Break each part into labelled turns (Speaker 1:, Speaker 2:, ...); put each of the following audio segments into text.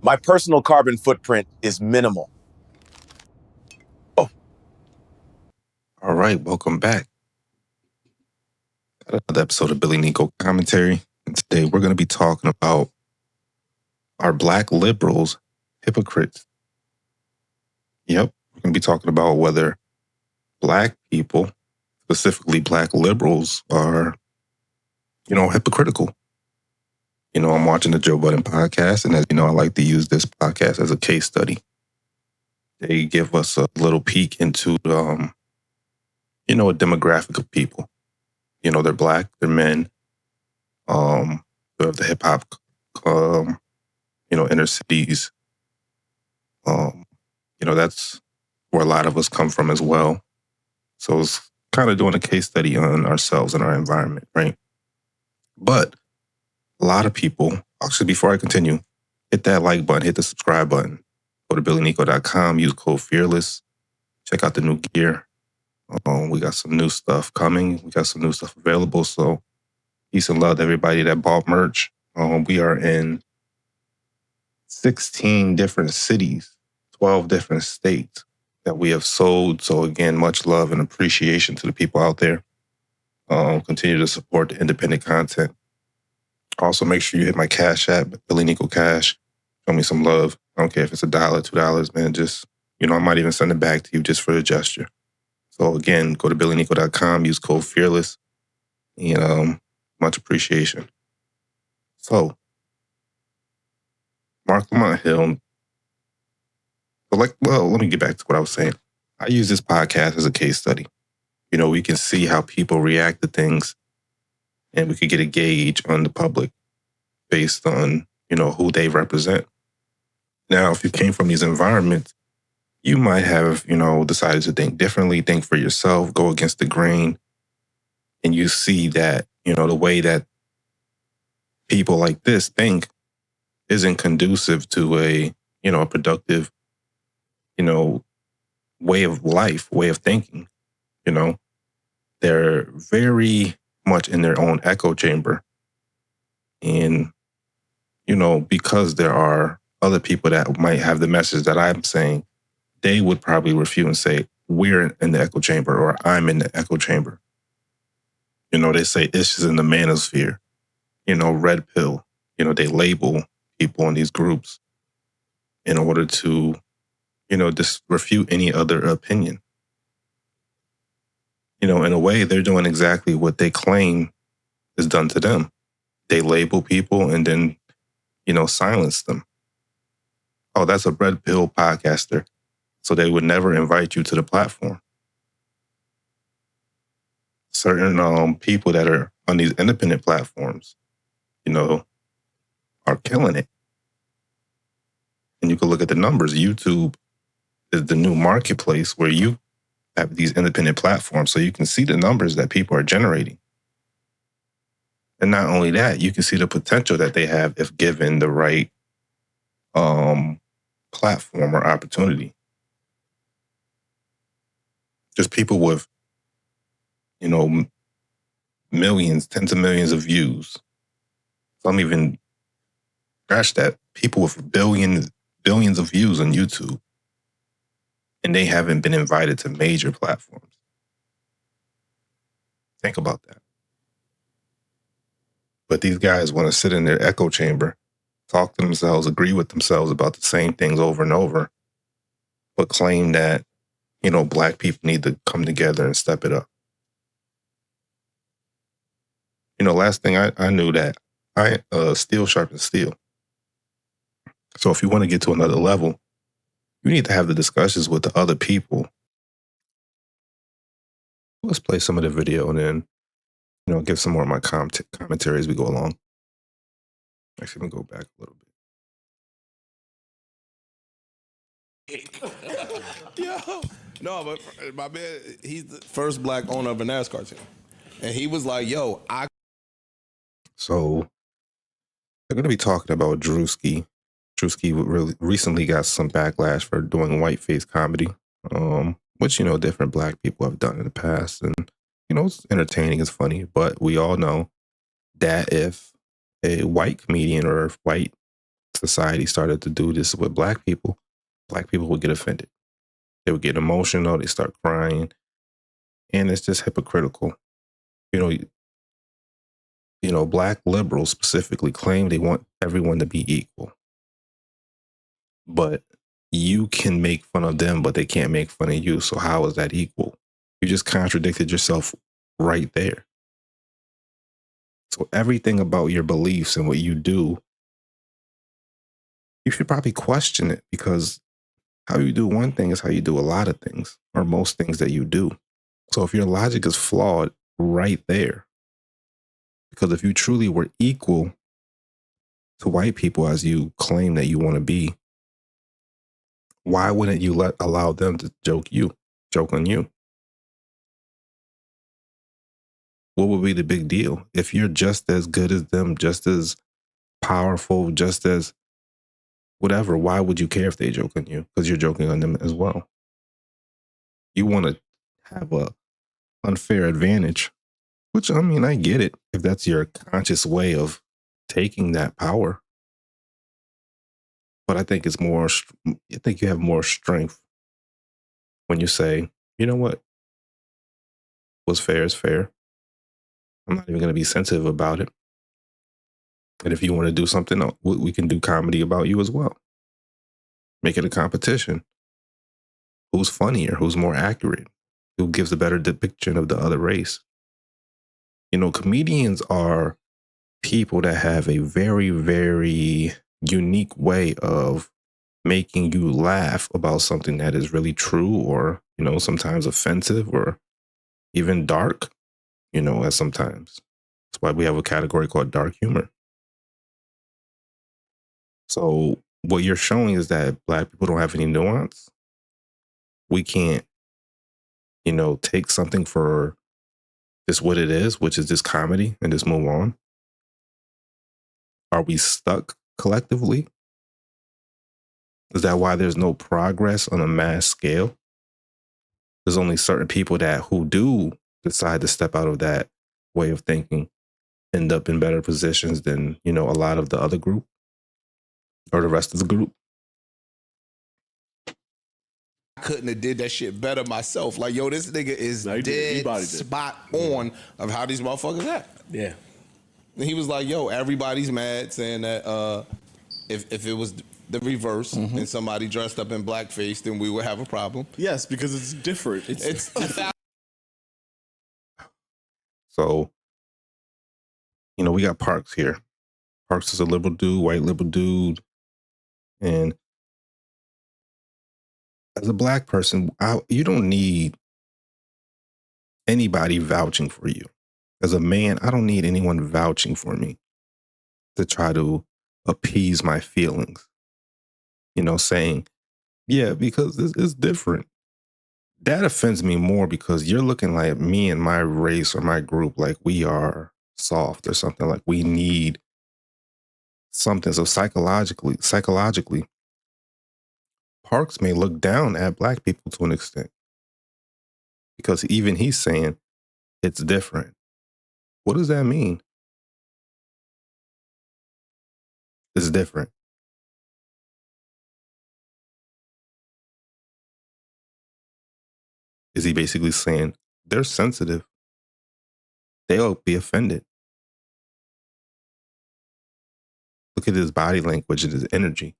Speaker 1: My personal carbon footprint is minimal.
Speaker 2: Oh. All right, welcome back. Got another episode of BILLINICO commentary. And today we're going to be talking about our black liberals hypocrites. Yep, we're going to be talking about whether black people, specifically black liberals, are, hypocritical. I'm watching the Joe Budden Podcast, and as you know, I like to use this podcast as a case study. They give us a little peek into, a demographic of people. They're black, they're men. We have the hip hop, inner cities. That's where a lot of us come from as well. So it's kind of doing a case study on ourselves and our environment, right? But a lot of people, actually, before I continue, hit that like button, hit the subscribe button. Go to BILLINICO.com, use code FEARLESS. Check out the new gear. We got some new stuff coming. We got some new stuff available. So peace and love to everybody that bought merch. We are in 16 different cities, 12 different states that we have sold. So again, much love and appreciation to the people out there. Continue to support the independent content. Also, make sure you hit my Cash App, BILLINICO Cash. Show me some love. I don't care if it's $1, $2, man. Just, I might even send it back to you just for the gesture. So again, go to BILLINICO.com, use code FEARLESS, and much appreciation. So, Marc Lamont Hill. Let me get back to what I was saying. I use this podcast as a case study. We can see how people react to things, and we could get a gauge on the public based on, who they represent. Now, if you came from these environments, you might have, decided to think differently, think for yourself, go against the grain, and you see that, the way that people like this think isn't conducive to a productive, way of life, way of thinking. They're very much in their own echo chamber. And, because there are other people that might have the message that I'm saying, they would probably refute and say, we're in the echo chamber, or I'm in the echo chamber. They say issues in the manosphere, red pill. They label people in these groups in order to, just refute any other opinion. In a way, they're doing exactly what they claim is done to them. They label people and then, silence them. Oh, that's a red pill podcaster. So they would never invite you to the platform. Certain people that are on these independent platforms, are killing it. And you can look at the numbers. YouTube is the new marketplace where you have these independent platforms, so you can see the numbers that people are generating. And not only that, you can see the potential that they have if given the right platform or opportunity. Just people with, millions, tens of millions of views. Some even scratch that. People with billions of views on YouTube. And they haven't been invited to major platforms. Think about that. But these guys want to sit in their echo chamber, talk to themselves, agree with themselves about the same things over and over, but claim that, black people need to come together and step it up. Last thing I knew that steel sharpens steel. So if you want to get to another level, you need to have the discussions with the other people. Let's play some of the video and then, give some more of my commentary as we go along. Actually, I'm going to go back a little bit.
Speaker 3: Yo, no, but my man, he's the first black owner of a NASCAR team. And he was like, yo,
Speaker 2: So, they're going to be talking about Druski. Druski really recently got some backlash for doing whiteface comedy, which, different black people have done in the past. And, it's entertaining, it's funny. But we all know that if a white comedian or if white society started to do this with black people would get offended. They would get emotional, they start crying. And it's just hypocritical. Black liberals specifically claim they want everyone to be equal. But you can make fun of them, but they can't make fun of you. So how is that equal? You just contradicted yourself right there. So everything about your beliefs and what you do, you should probably question it, because how you do one thing is how you do a lot of things, or most things that you do. So if your logic is flawed right there, because if you truly were equal to white people as you claim that you want to be, why wouldn't you allow them to joke on you? What would be the big deal? If you're just as good as them, just as powerful, just as whatever, why would you care if they joke on you? Because you're joking on them as well. You want to have a unfair advantage, which, I get it. If that's your conscious way of taking that power. But I think you have more strength when you say, you know what? What's fair is fair. I'm not even going to be sensitive about it. And if you want to do something, we can do comedy about you as well. Make it a competition. Who's funnier? Who's more accurate? Who gives a better depiction of the other race? Comedians are people that have a very, very unique way of making you laugh about something that is really true, or, sometimes offensive, or even dark, as sometimes. That's why we have a category called dark humor. So what you're showing is that black people don't have any nuance. We can't, take something for just what it is, which is this comedy, and just move on. Are we stuck collectively? Is that why there's no progress on a mass scale? There's only certain people who do decide to step out of that way of thinking, end up in better positions than, a lot of the other group or the rest of the group.
Speaker 3: I couldn't have did that shit better myself. Like, yo, this nigga is dead spot on of how these motherfuckers act.
Speaker 4: Yeah.
Speaker 3: And he was like, yo, everybody's mad, saying that if it was the reverse and somebody dressed up in blackface, then we would have a problem.
Speaker 4: Yes, because it's different. It's
Speaker 2: So, we got Parks here. Parks is a liberal dude, white liberal dude. And as a black person, you don't need anybody vouching for you. As a man, I don't need anyone vouching for me to try to appease my feelings. Saying, yeah, because it's different. That offends me more, because you're looking like me and my race or my group like we are soft or something, like we need something. So psychologically, Parks may look down at black people to an extent, because even he's saying it's different. What does that mean? It's different. Is he basically saying they're sensitive? They'll be offended. Look at his body language and his energy.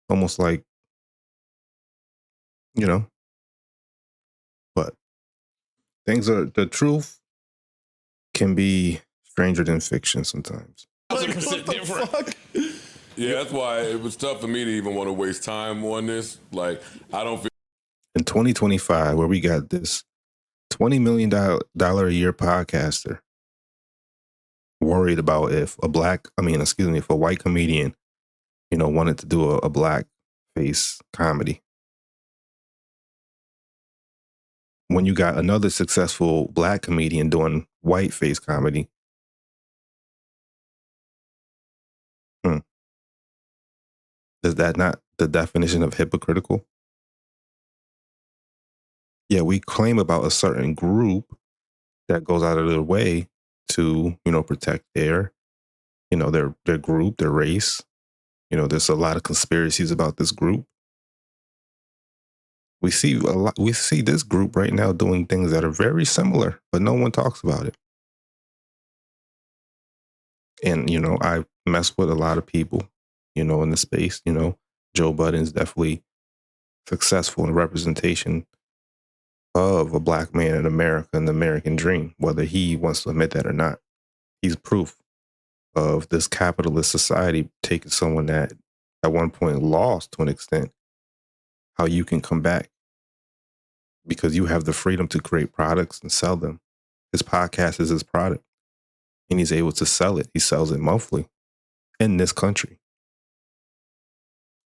Speaker 2: Almost like, but the truth can be stranger than fiction sometimes.
Speaker 3: 100% different.
Speaker 5: Yeah, that's why it was tough for me to even want to waste time on this. Like, I don't feel.
Speaker 2: In 2025, where we got this $20 million a year podcaster worried about if a white comedian, wanted to do a black face comedy. When you got another successful black comedian doing white face comedy, Is that not the definition of hypocritical? Yeah, we claim about a certain group that goes out of their way to, protect their group, their race. There's a lot of conspiracies about this group. We see this group right now doing things that are very similar, but no one talks about it. And, I mess with a lot of people, in the space. Joe Budden is definitely successful in representation of a black man in America and the American dream, whether he wants to admit that or not. He's proof of this capitalist society taking someone that at one point lost to an extent, how you can come back because you have the freedom to create products and sell them. His podcast is his product, and he's able to sell it. He sells it monthly in this country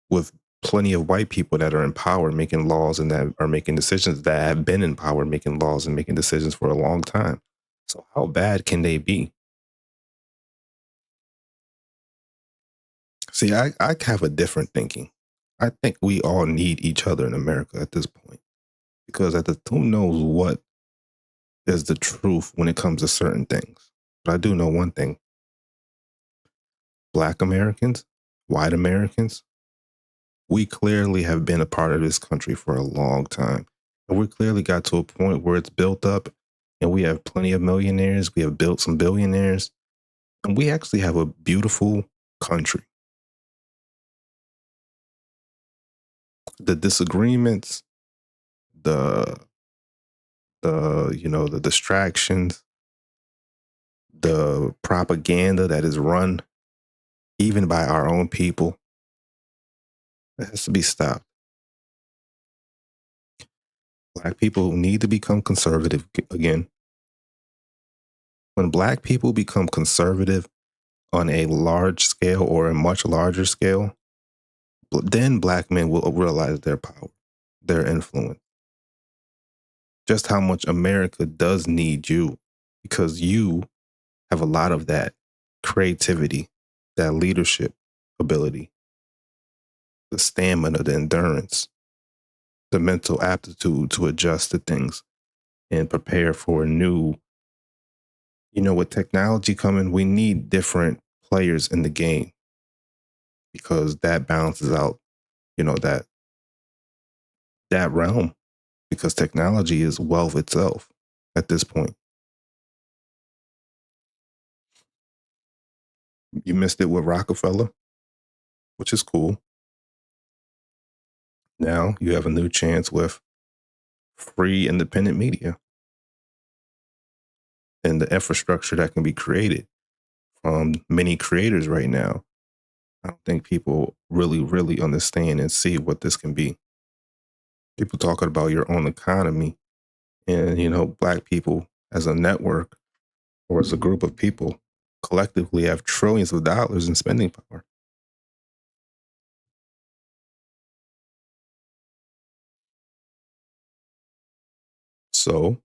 Speaker 2: with plenty of white people that are in power making laws and that are making decisions, that have been in power making laws and making decisions for a long time. So how bad can they be? See, I have a different thinking. I think we all need each other in America at this point, because who knows what is the truth when it comes to certain things. But I do know one thing. Black Americans, white Americans, we clearly have been a part of this country for a long time. And we clearly got to a point where it's built up and we have plenty of millionaires. We have built some billionaires, and we actually have a beautiful country. The disagreements, the distractions, the propaganda that is run even by our own people, it has to be stopped. Black people need to become conservative again. When Black people become conservative on a large scale or a much larger scale, then Black men will realize their power, their influence, just how much America does need you, because you have a lot of that creativity, that leadership ability, the stamina, the endurance, the mental aptitude to adjust to things and prepare for a new, with technology coming, we need different players in the game, because that balances out, that realm, because technology is wealth itself at this point. You missed it with Rockefeller, which is cool. Now you have a new chance with free independent media and the infrastructure that can be created from many creators right now. I don't think people really, really understand and see what this can be. People talking about your own economy and, Black people as a network or as a group of people collectively have trillions of dollars in spending power. So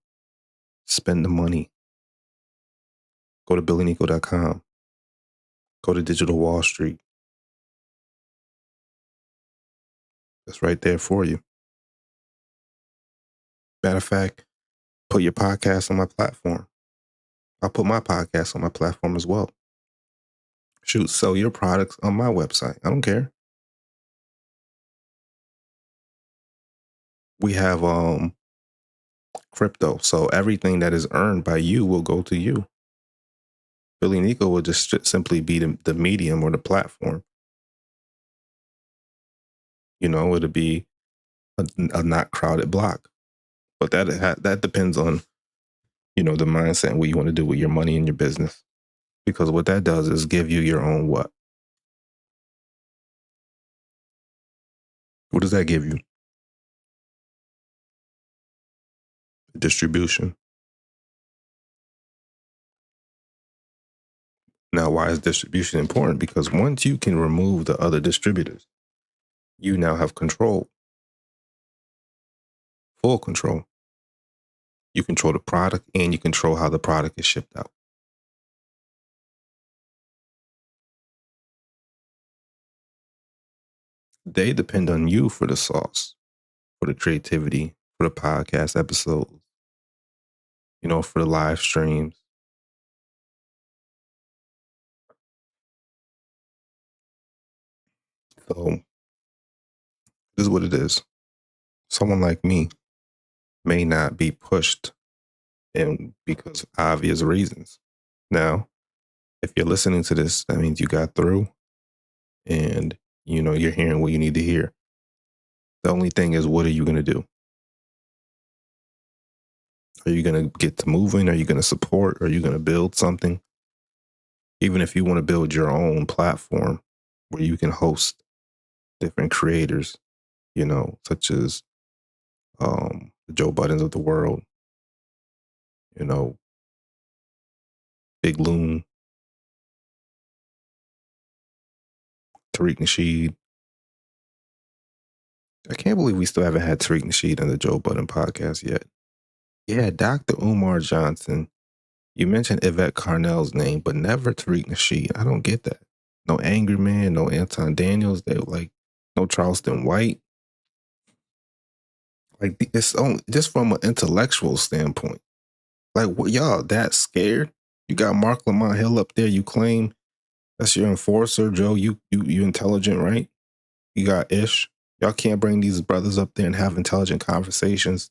Speaker 2: spend the money. Go to BILLINICO.com. Go to Digital Wall Street. That's right there for you. Matter of fact, put your podcast on my platform. I'll put my podcast on my platform as well. Shoot, sell your products on my website. I don't care. We have crypto, so everything that is earned by you will go to you. BILLINICO will just simply be the medium or the platform. It'll be a not crowded block. But that depends on, the mindset and what you want to do with your money and your business. Because what that does is give you your own what? What does that give you? Distribution. Now, why is distribution important? Because once you can remove the other distributors, you now have control. Full control. You control the product and you control how the product is shipped out. they depend on you for the sauce, for the creativity, for the podcast episodes, for the live streams. So this is what it is. Someone like me may not be pushed and because of obvious reasons. Now, if you're listening to this, that means you got through and you're hearing what you need to hear. The only thing is, what are you going to do? Are you going to get to moving? Are you going to support? Are you going to build something? Even if you want to build your own platform where you can host different creators, such as the Joe Buddens of the world, Big Loon, Tariq Nasheed. I can't believe we still haven't had Tariq Nasheed on the Joe Budden podcast yet. Yeah, Dr. Umar Johnson. You mentioned Yvette Carnell's name, but never Tariq Nasheed. I don't get that. No Angry Man, no Anton Daniels. They no Charleston White. It's only just from an intellectual standpoint. What, y'all that scared? You got Marc Lamont Hill up there. You claim that's your enforcer, Joe. You intelligent, right? You got Ish. Y'all can't bring these brothers up there and have intelligent conversations.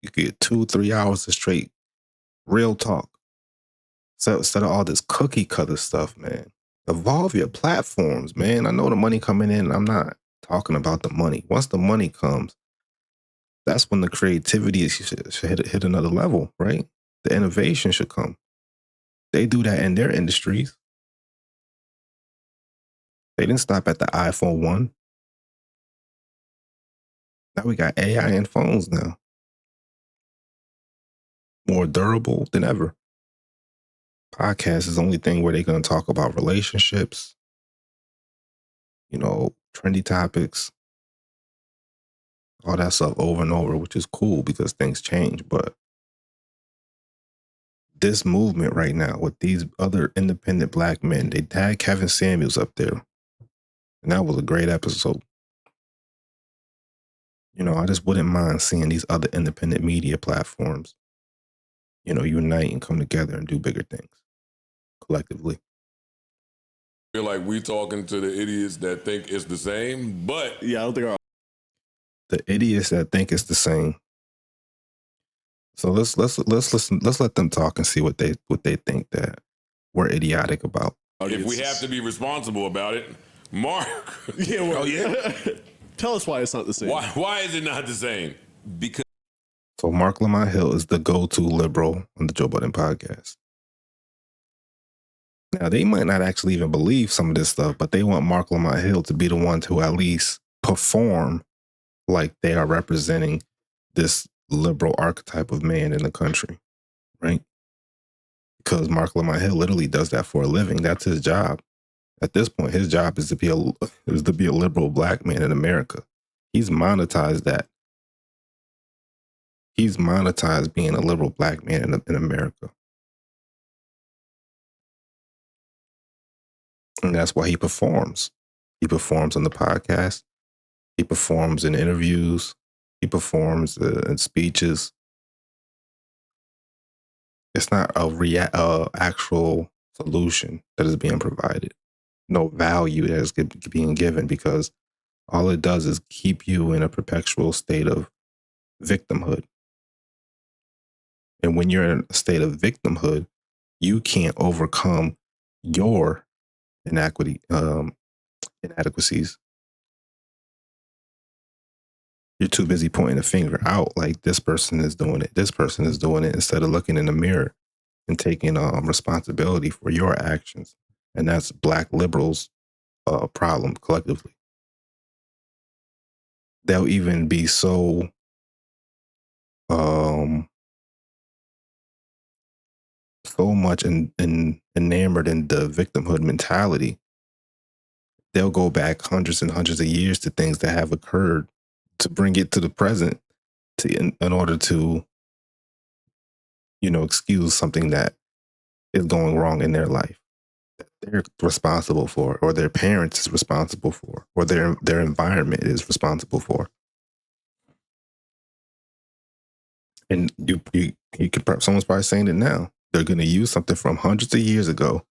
Speaker 2: You could get 2-3 hours of straight real talk. So instead of all this cookie cutter stuff, man, evolve your platforms, man. I know the money coming in. I'm not talking about the money. Once the money comes, that's when the creativity should hit another level, right? The innovation should come. They do that in their industries. They didn't stop at the iPhone 1. Now we got AI in phones now. More durable than ever. Podcast is the only thing where they're going to talk about relationships, trendy topics, all that stuff over and over, which is cool because things change. But this movement right now with these other independent black men, they had Kevin Samuels up there. And that was a great episode. I just wouldn't mind seeing these other independent media platforms, unite and come together and do bigger things collectively.
Speaker 5: I feel like we talking to the idiots that think it's the same, but
Speaker 4: Yeah, I don't think
Speaker 2: The idiots that think it's the same. So let's listen. Let's let them talk and see what they think that we're idiotic about.
Speaker 5: if we have to be responsible about it, Mark,
Speaker 4: Tell us why it's not the same.
Speaker 5: why is it not the same?
Speaker 3: Because
Speaker 2: So Marc Lamont Hill is the go-to liberal on the Joe Budden podcast. Now, they might not actually even believe some of this stuff, but they want Marc Lamont Hill to be the one to at least perform like they are representing this liberal archetype of man in the country, right? Because Marc Lamont Hill literally does that for a living. That's his job. At this point, his job is to be a liberal black man in America. He's monetized that. He's monetized being a liberal black man in America. And that's why he performs. He performs on the podcast. He performs in interviews. He performs in speeches. It's not a actual solution that is being provided. No value that is being given, because all it does is keep you in a perpetual state of victimhood. And when you're in a state of victimhood, you can't overcome your inadequacies. You're too busy pointing a finger out like this person is doing it, this person is doing it, instead of looking in the mirror and taking responsibility for your actions. And that's black liberals' problem collectively. They'll even be so much enamored in the victimhood mentality. They'll go back hundreds and hundreds of years to things that have occurred to bring it to the present in order to, excuse something that is going wrong in their life. that they're responsible for, or their parents is responsible for, or their environment is responsible for. And you could, someone's probably saying it now. They're going to use something from hundreds of years ago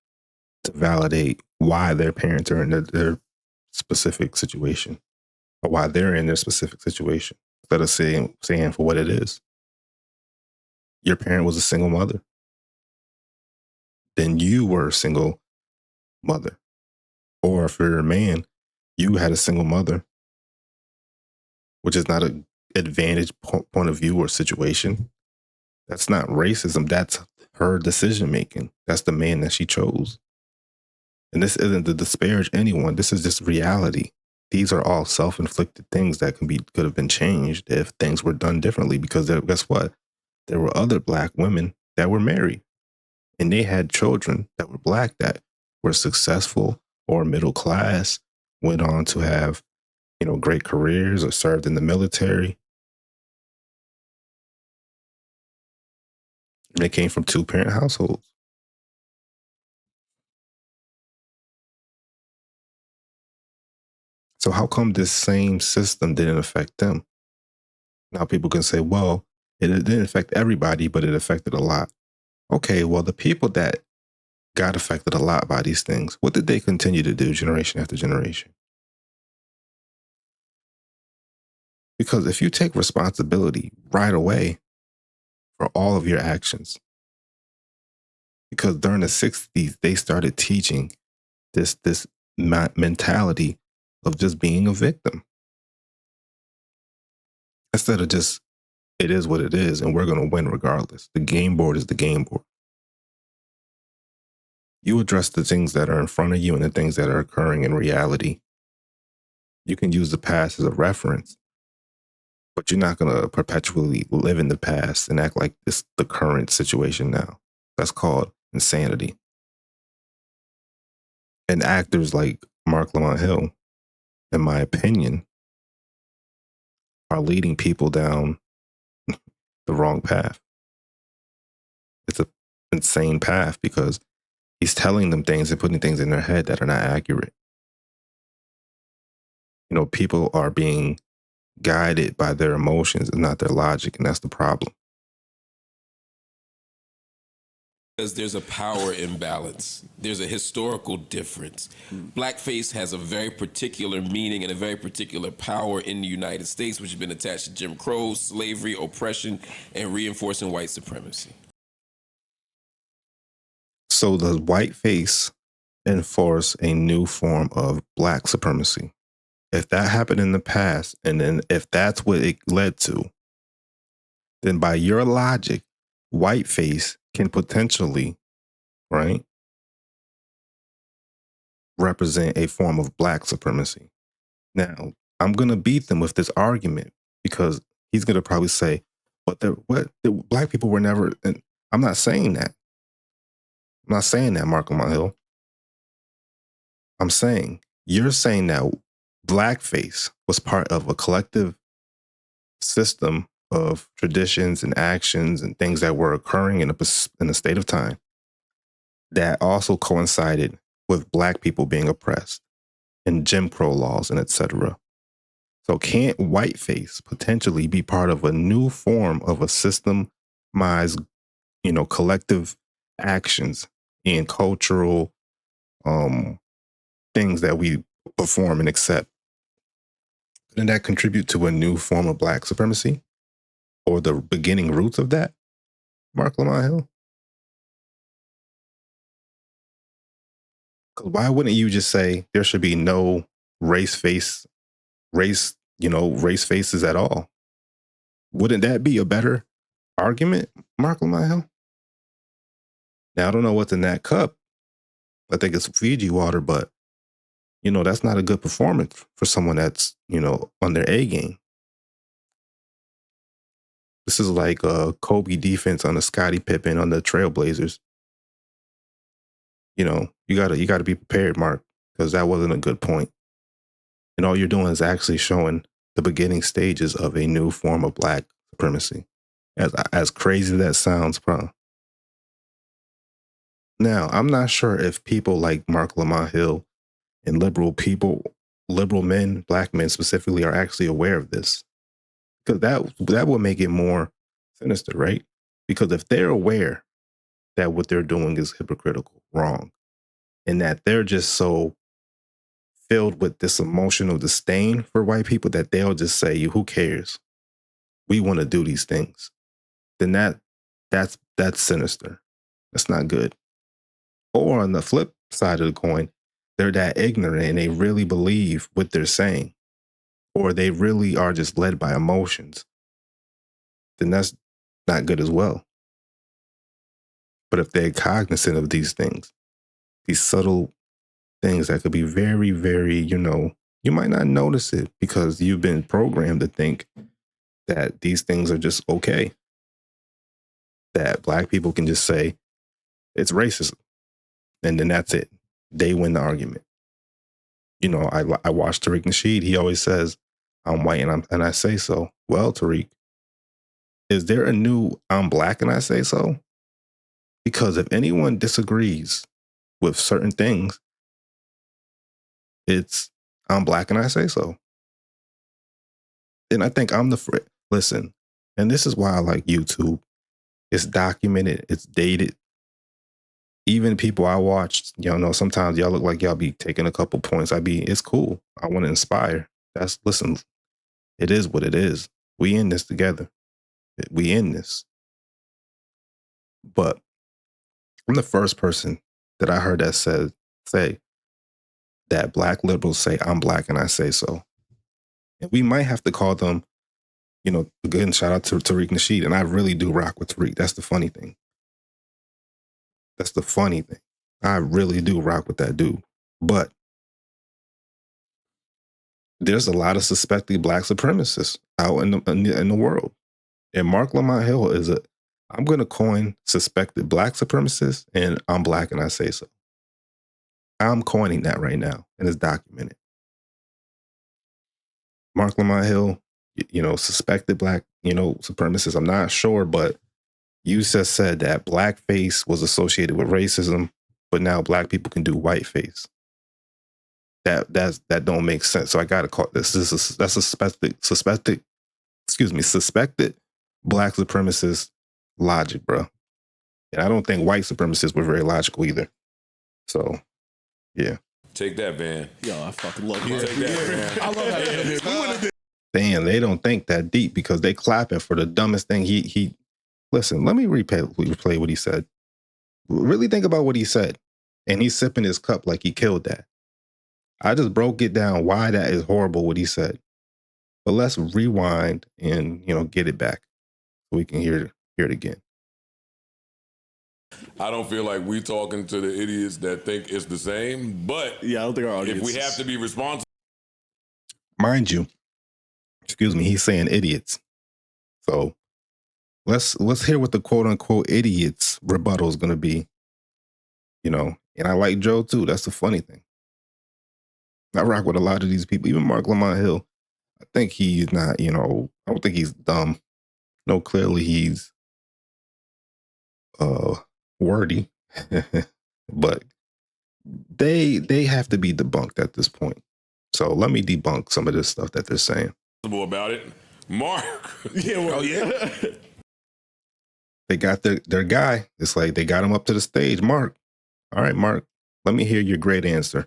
Speaker 2: to validate why their parents are in their specific situation, or why they're in their specific situation, instead of saying for what it is. Your parent was a single mother. Then you were a single mother. Or if you're a man, you had a single mother, which is not an advantage point of view or situation. That's not racism. That's her decision making. That's the man that she chose. And this isn't to disparage anyone. This is just reality. These are all self-inflicted things that could have been changed if things were done differently. Because guess what? There were other Black women that were married, and they had children that were Black that were successful or middle class, went on to have, great careers or served in the military. And they came from 2-parent households. So how come this same system didn't affect them? Now people can say, well, it didn't affect everybody, but it affected a lot. Okay, well, the people that got affected a lot by these things, what did they continue to do generation after generation? Because if you take responsibility right away for all of your actions, because during the 60s, they started teaching this mentality of just being a victim. Instead of just, it is what it is, and we're going to win regardless. The game board is the game board. You address the things that are in front of you and the things that are occurring in reality. You can use the past as a reference, but you're not going to perpetually live in the past and act like it's the current situation now. That's called insanity. And actors like Marc Lamont Hill, in my opinion, are leading people down the wrong path. It's an insane path because he's telling them things and putting things in their head that are not accurate. People are being guided by their emotions and not their logic, and that's the problem.
Speaker 6: Because there's a power imbalance. There's a historical difference. Blackface has a very particular meaning and a very particular power in the United States, which has been attached to Jim Crow, slavery, oppression, and reinforcing white supremacy.
Speaker 2: So does whiteface enforce a new form of Black supremacy? If that happened in the past, and then if that's what it led to, then by your logic, whiteface can potentially, right, represent a form of Black supremacy. Now, I'm going to beat them with this argument because he's going to probably say, the Black people were never, and I'm not saying that. I'm not saying that, Marc Lamont Hill. I'm saying, you're saying that Blackface was part of a collective system of traditions and actions and things that were occurring in a state of time that also coincided with Black people being oppressed and Jim Crow laws and etc. So can't whiteface potentially be part of a new form of a systemized, collective actions and cultural things that we perform and accept? Couldn't that contribute to a new form of Black supremacy? Or the beginning roots of that, Marc Lamont Hill? Because why wouldn't you just say there should be no race faces at all? Wouldn't that be a better argument, Marc Lamont Hill? Now, I don't know what's in that cup. I think it's Fiji water, but, that's not a good performance for someone that's, on their A game. This is like a Kobe defense on a Scottie Pippen on the Trailblazers. You gotta be prepared, Mark, because that wasn't a good point. And all you're doing is actually showing the beginning stages of a new form of Black supremacy. As crazy as that sounds, bro. Now, I'm not sure if people like Marc Lamont Hill and liberal men, black men specifically, are actually aware of this. Because that would make it more sinister, right? Because if they're aware that what they're doing is hypocritical, wrong, and that they're just so filled with this emotional disdain for white people that they'll just say, who cares? We want to do these things. Then that's sinister. That's not good. Or on the flip side of the coin, they're that ignorant and they really believe what they're saying, or they really are just led by emotions. Then that's not good as well. But if they're cognizant of these things, these subtle things that could be very, very, you might not notice it because you've been programmed to think that these things are just okay. That black people can just say it's racism. And then that's it. They win the argument. I watched Tariq Nasheed. He always says, I'm white and I say so. Well, Tariq, is there a new I'm black and I say so? Because if anyone disagrees with certain things, it's I'm black and I say so. And I think I'm listen, and this is why I like YouTube. It's documented, it's dated. Even people I watched, sometimes y'all look like y'all be taking a couple points. It's cool. I want to inspire. Listen, it is what it is. We in this together. We in this. But I'm the first person that I heard that say that black liberals say I'm black and I say so. And we might have to call them, again, shout out to Tariq Nasheed. And I really do rock with Tariq. That's the funny thing. I really do rock with that dude. But there's a lot of suspected black supremacists out in the world. And Marc Lamont Hill I'm going to coin suspected black supremacist, and I'm black and I say so. I'm coining that right now, and it's documented. Marc Lamont Hill, suspected black, supremacist. I'm not sure, but you just said that blackface was associated with racism, but now black people can do whiteface. That don't make sense. So I got to call this. That's a suspected black supremacist logic, bro. And I don't think white supremacists were very logical either. So, yeah.
Speaker 5: Take that, Van.
Speaker 4: Yo, I fucking love
Speaker 5: Take
Speaker 4: it.
Speaker 5: that, Van.
Speaker 4: I love that.
Speaker 2: Damn, they don't think that deep because they clapping for the dumbest thing he listen, let me replay what he said. Really think about what he said. And he's sipping his cup like he killed that. I just broke it down why that is horrible what he said. But let's rewind and, get it back so we can hear it again.
Speaker 5: I don't feel like we talking to the idiots that think it's the same, but
Speaker 4: Yeah, I don't think our audience.
Speaker 5: if we have to be responsible.
Speaker 2: Mind you, he's saying idiots. So let's hear what the quote unquote idiots rebuttal is going to be. And I like Joe too. That's the funny thing. I rock with a lot of these people, even Marc Lamont Hill. I think he's not, I don't think he's dumb. No, clearly he's wordy. But they have to be debunked at this point. So let me debunk some of this stuff that they're saying.
Speaker 5: About it. Mark.
Speaker 4: Yeah, well, yeah.
Speaker 2: They got their guy. It's like they got him up to the stage. Mark. All right, Mark, let me hear your great answer.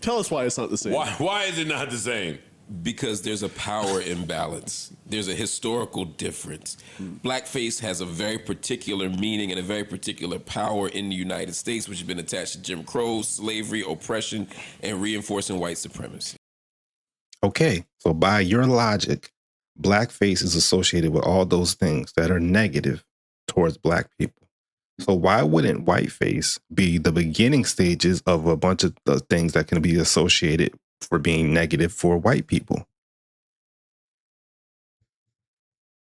Speaker 4: Tell us why it's not the same.
Speaker 5: Why is it not the same?
Speaker 6: Because there's a power imbalance. There's a historical difference. Blackface has a very particular meaning and a very particular power in the United States, which has been attached to Jim Crow, slavery, oppression, and reinforcing white supremacy.
Speaker 2: Okay, so by your logic, blackface is associated with all those things that are negative towards black people. So why wouldn't whiteface be the beginning stages of a bunch of things that can be associated for being negative for white people?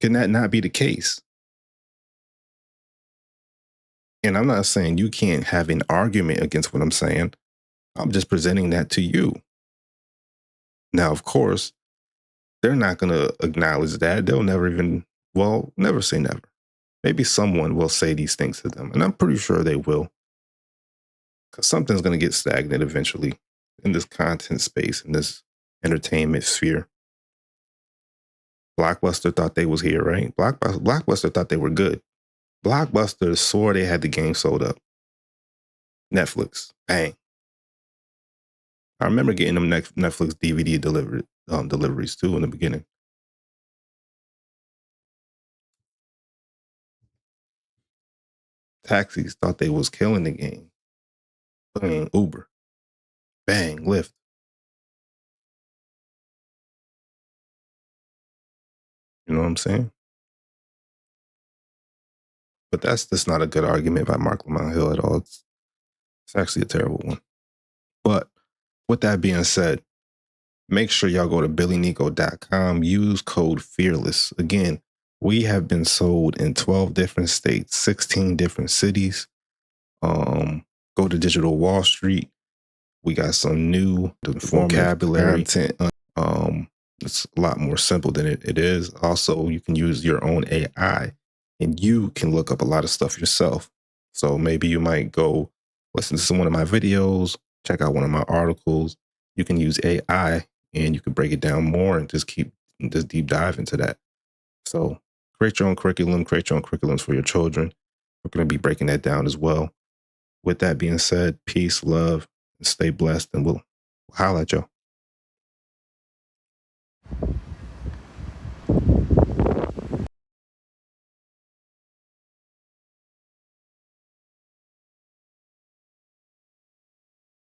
Speaker 2: Can that not be the case? And I'm not saying you can't have an argument against what I'm saying. I'm just presenting that to you. Now, of course, they're not going to acknowledge that. They'll never never say never. Maybe someone will say these things to them, and I'm pretty sure they will. Because something's going to get stagnant eventually in this content space, in this entertainment sphere. Blockbuster thought they was here, right? Blockbuster thought they were good. Blockbuster swore they had the game sold up. Netflix, bang. I remember getting them Netflix DVD deliveries too in the beginning. Taxis thought they was killing the game. Bang, Uber. Bang, Lyft. You know what I'm saying? But that's not a good argument by Marc Lamont Hill at all. It's actually a terrible one. But with that being said, make sure y'all go to BILLINICO.com. Use code FEARLESS. Again, we have been sold in 12 different states, 16 different cities. Go to Digital Wall Street. We got some new vocabulary content. It's a lot more simple than it is. Also, you can use your own AI and you can look up a lot of stuff yourself. So maybe you might go listen to one of my videos, check out one of my articles. You can use AI and you can break it down more and just deep dive into that. So create your own curriculum, create your own curriculums for your children. We're going to be breaking that down as well. With that being said, peace, love, and stay blessed, and we'll holla at y'all.